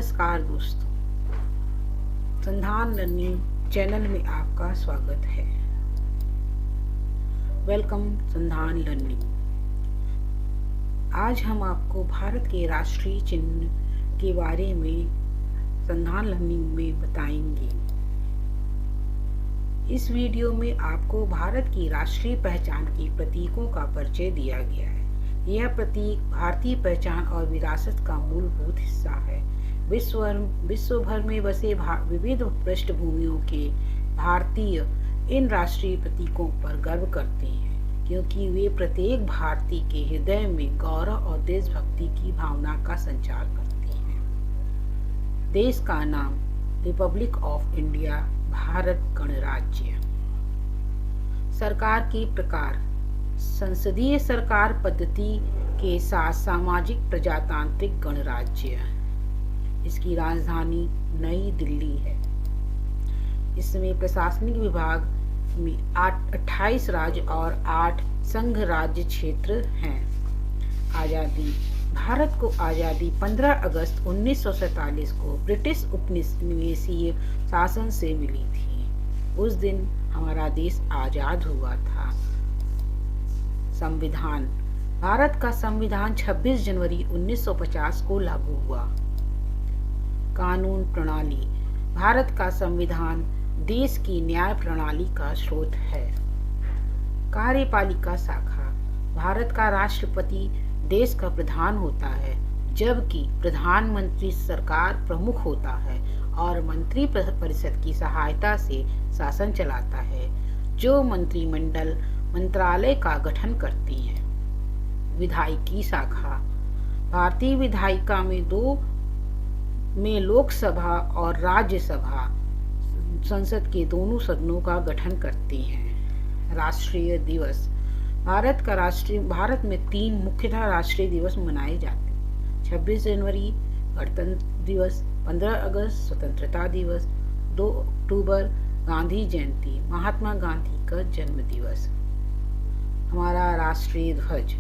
नमस्कार दोस्तों, संधान learning channel में आपका स्वागत है। वेलकम संधान लर्निंग। आज हम आपको भारत के राष्ट्रीय चिन्ह के बारे में संधान लर्निंग में बताएंगे। इस वीडियो में आपको भारत की राष्ट्रीय पहचान के प्रतीकों का परिचय दिया गया है। यह प्रतीक भारतीय पहचान और विरासत का मूलभूत हिस्सा है। विश्व भर में बसे विविध पृष्ठभूमियों के भारतीय इन राष्ट्रीय प्रतीकों पर गर्व करते हैं, क्योंकि वे प्रत्येक भारतीय के हृदय में गौरव और देशभक्ति की भावना का संचार करते हैं। देश का नाम रिपब्लिक ऑफ इंडिया, भारत गणराज्य। सरकार के प्रकार, संसदीय सरकार पद्धति के साथ सामाजिक प्रजातांत्रिक गणराज्य। इसकी राजधानी नई दिल्ली है। इसमें प्रशासनिक विभाग में 28 राज्य और 8 संघ राज्य क्षेत्र हैं। आज़ादी। भारत को आज़ादी 15 अगस्त 1947 को ब्रिटिश उपनिवेशीय शासन से मिली थी। उस दिन हमारा देश आज़ाद हुआ था। संविधान। भारत का संविधान 26 जनवरी 1950 को लागू हुआ। कानून प्रणाली। भारत का संविधान देश की न्याय प्रणाली का स्रोत है। कार्यपालिका शाखा। भारत का राष्ट्रपति देश का प्रधान होता है, जबकि प्रधानमंत्री सरकार प्रमुख होता है और मंत्री परिषद की सहायता से शासन चलाता है, जो मंत्रिमंडल मंत्रालय का गठन करती है। विधायिकी शाखा। भारतीय विधायिका में लोकसभा और राज्यसभा संसद के दोनों सदनों का गठन करती हैं। राष्ट्रीय दिवस। भारत में 3 मुख्यतः राष्ट्रीय दिवस मनाए जाते हैं: 26 जनवरी गणतंत्र दिवस, 15 अगस्त स्वतंत्रता दिवस, 2 अक्टूबर गांधी जयंती, महात्मा गांधी का जन्म दिवस। हमारा राष्ट्रीय ध्वज।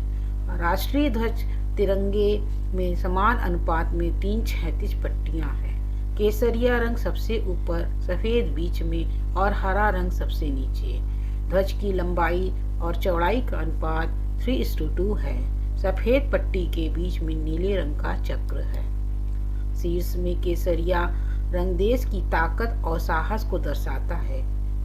राष्ट्रीय ध्वज तिरंगे में समान अनुपात में 3/36 पट्टियां हैं। केसरिया रंग सबसे ऊपर, सफेद बीच में और हरा रंग सबसे नीचे। ध्वज की लंबाई और चौड़ाई का अनुपात 3:2 है। सफेद पट्टी के बीच में नीले रंग का चक्र है। शीर्ष में केसरिया रंग देश की ताकत और साहस को दर्शाता है।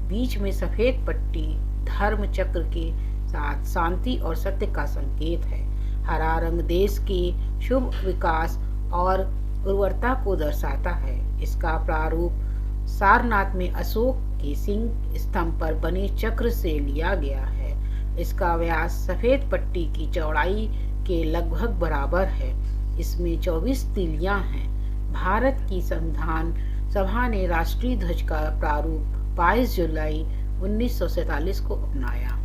बीच में सफेद पट्टी धर्म चक्र के साथ शांति और सत्य का संकेत है। हरा रंग देश के शुभ विकास और उर्वरता को दर्शाता है। इसका प्रारूप सारनाथ में अशोक के सिंह स्तंभ पर बने चक्र से लिया गया है। इसका व्यास सफेद पट्टी की चौड़ाई के लगभग बराबर है। इसमें 24 तीलियां हैं। भारत की संविधान सभा ने राष्ट्रीय ध्वज का प्रारूप 22 जुलाई 1947 को अपनाया।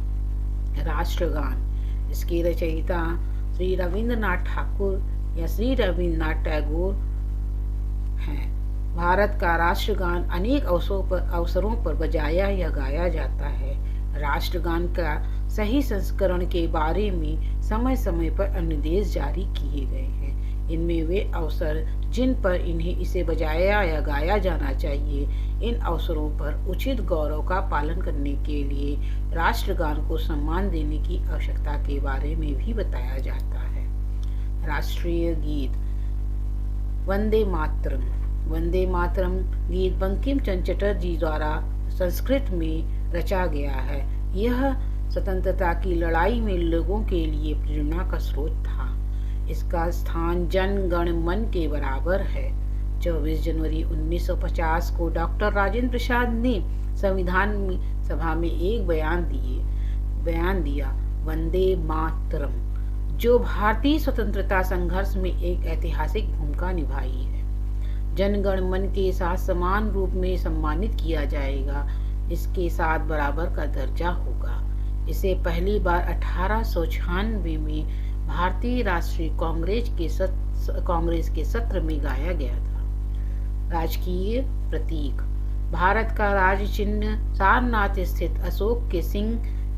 राष्ट्रगान। इसके रचयिता श्री रविंद्रनाथ ठाकुर या श्री रविंद्रनाथ टैगोर हैं। भारत का राष्ट्रगान अनेक अवसरों पर बजाया या गाया जाता है। राष्ट्रगान का सही संस्करण के बारे में समय समय पर अनुदेश जारी किए गए हैं। इनमें वे अवसर जिन पर इसे बजाया या गाया जाना चाहिए, इन अवसरों पर उचित गौरव का पालन करने के लिए राष्ट्रगान को सम्मान देने की आवश्यकता के बारे में भी बताया जाता है। राष्ट्रीय गीत। वंदे मातरम। वंदे मातरम गीत बंकिम चंद्र चटर्जी द्वारा संस्कृत में रचा गया है। यह स्वतंत्रता की लड़ाई में लोगों के लिए प्रेरणा का स्रोत था। इसका स्थान जन गण मन के बराबर है। 24 जनवरी 1950 को डॉक्टर राजेंद्र प्रसाद ने संविधान सभा में एक बयान दिया, वंदे मातरम, जो भारतीय स्वतंत्रता संघर्ष में एक ऐतिहासिक भूमिका निभाई है। जनगण मन के साथ समान रूप में सम्मानित किया जाएगा। इसके साथ बराबर का दर्जा होगा। इसे पहली बार 1896 में भारतीय राष्ट्रीय कांग्रेस के सत्र में गाया गया था। राजकीय प्रतीक। भारत का राज्य चिन्ह सारनाथ स्थित अशोक के सिंह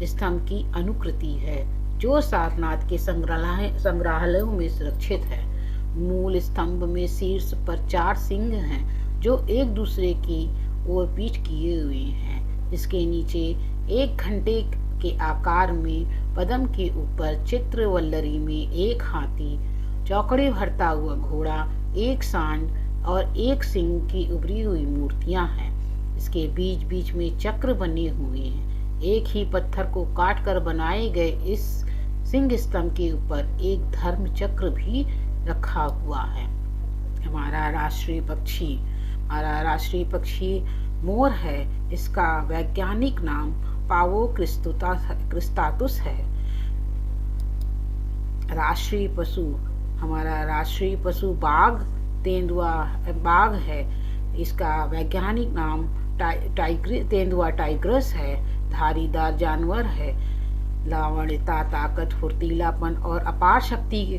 स्तंभ की अनुकृति है, जो सारनाथ के संग्रहालयों में सुरक्षित है। मूल स्तंभ में शीर्ष पर 4 सिंह हैं जो एक दूसरे की ओर पीठ किए हुए हैं। इसके नीचे एक घंटे के आकार में पद्म के ऊपर चित्रवल्लरी में एक हाथी, चौकड़े भरता हुआ घोड़ा, एक सांड और एक सिंह की उभरी हुई मूर्तियां हैं। इसके बीच बीच में चक्र बने हुए हैं। एक ही पत्थर को काट कर बनाए गए इस सिंह स्तंभ के ऊपर एक धर्म चक्र भी रखा हुआ है। हमारा राष्ट्रीय पक्षी मोर है। इसका वैज्ञानिक नाम पावो क्रिस्टातुस है। हमारा राष्ट्रीय पशु बाघ है। इसका वैज्ञानिक नाम तेंदुआ टाइग्रस है। धारीदार जानवर है। लावण्यता, ताकत, फुर्तीलापन और अपार शक्ति के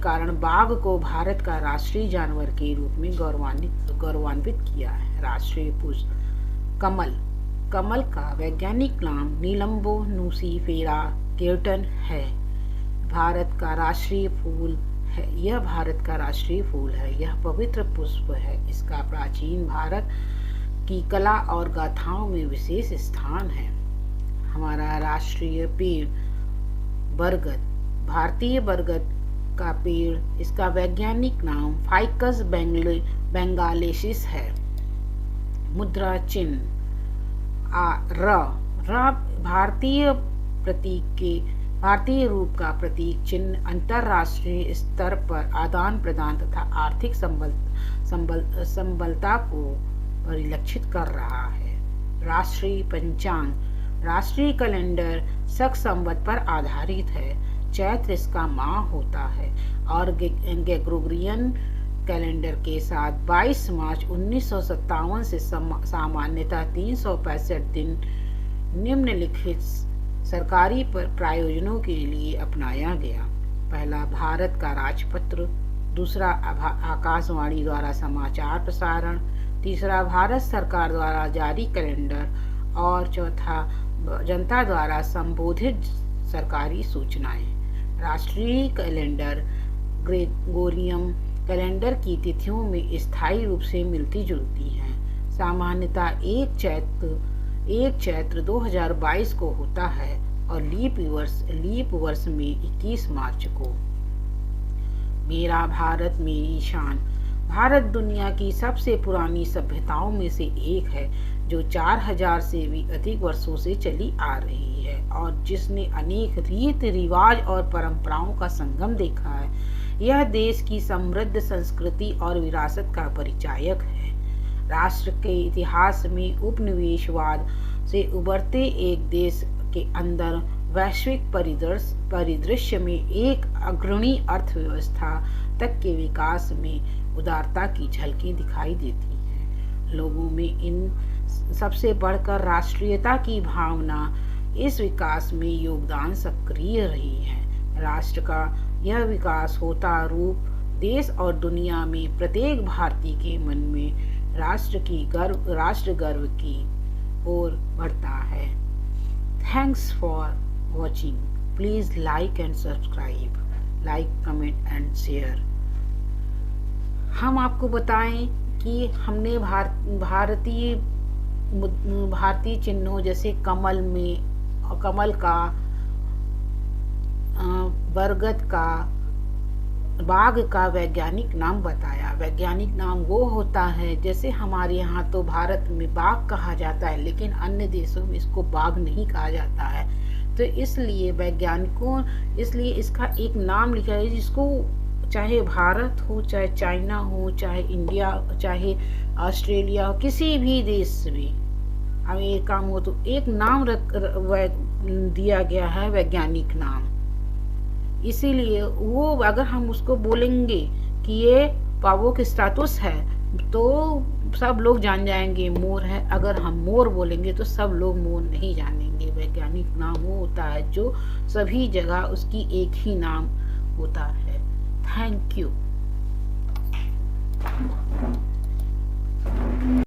कारण बाघ को भारत का राष्ट्रीय जानवर के रूप में गौरवान्वित किया है। राष्ट्रीय पुष्प कमल का वैज्ञानिक नाम नीलम्बो नुसिफेरा केर्टन है। भारत का राष्ट्रीय फूल है। यह पवित्र पुष्प है। इसका प्राचीन भारत की कला और गाथाओं में विशेष स्थान है। हमारा राष्ट्रीय पेड़ बरगद, भारतीय बरगद का पेड़, इसका वैज्ञानिक नाम फाइकस बेंगालेसिस है। मुद्रा चिन्ह भारतीय रूप का प्रतीक चिन्ह अंतरराष्ट्रीय स्तर पर आदान प्रदान तथा आर्थिक संबलता को परिलक्षित कर रहा है। राष्ट्रीय पंचांग, राष्ट्रीय कैलेंडर शक संवत पर आधारित है। चैत्र इसका माह होता है और ग्रेगोरियन कैलेंडर के साथ 22 मार्च 1957 से सामान्यतः 365 दिन निम्नलिखित सरकारी प्रयोजनों के लिए अपनाया गया। पहला, भारत का राजपत्र। दूसरा, आकाशवाणी द्वारा समाचार प्रसारण। तीसरा, भारत सरकार द्वारा जारी कैलेंडर। और चौथा, जनता द्वारा संबोधित सरकारी सूचनाएं। राष्ट्रीय कैलेंडर ग्रेगोरियन कैलेंडर की तिथियों में स्थायी रूप से मिलती जुलती हैं। सामान्यतः 1 चैत्र 2022 को होता है और लीप वर्ष में 21 मार्च को। मेरा भारत मेरी शान। भारत दुनिया की सबसे पुरानी सभ्यताओं में से एक है जो 4000 से भी अधिक वर्षों से चली आ रही है और जिसने अनेक रीति रिवाज और परंपराओं का संगम देखा है। यह देश की समृद्ध संस्कृति और विरासत का परिचायक है। राष्ट्र के इतिहास में उपनिवेशवाद से उभरते एक देश के अंदर वैश्विक परिदृश्य में एक अग्रणी अर्थव्यवस्था तक के विकास में उदारता की झलकें दिखाई देती हैं। लोगों में इन सबसे बढ़कर राष्ट्रीयता की भावना इस विकास में योगदान सक्रिय रही है। राष्ट्र का यह विकास होता रूप देश और दुनिया में प्रत्येक भारतीय के मन में राष्ट्र गर्व की ओर बढ़ता है। Thanks for watching. Please like and subscribe, like, comment and share. हम आपको बताएं कि हमने भारतीय चिन्हों जैसे कमल का, बरगद का, बाघ का वैज्ञानिक नाम बताया। वैज्ञानिक नाम वो होता है, जैसे हमारे यहाँ तो भारत में बाघ कहा जाता है लेकिन अन्य देशों में इसको बाघ नहीं कहा जाता है, तो इसलिए वैज्ञानिकों इसका एक नाम लिखा है जिसको चाहे भारत हो, चाहे चाइना हो, चाहे इंडिया, चाहे ऑस्ट्रेलिया हो, किसी भी देश में, अमेरिका में हो, तो एक नाम दिया गया है वैज्ञानिक नाम। इसीलिए वो अगर हम उसको बोलेंगे कि ये पावो क्रिस्टातुस है तो सब लोग जान जाएंगे मोर है। अगर हम मोर बोलेंगे तो सब लोग मोर नहीं जानेंगे। वैज्ञानिक नाम वो होता है जो सभी जगह उसकी एक ही नाम होता है। Thank you.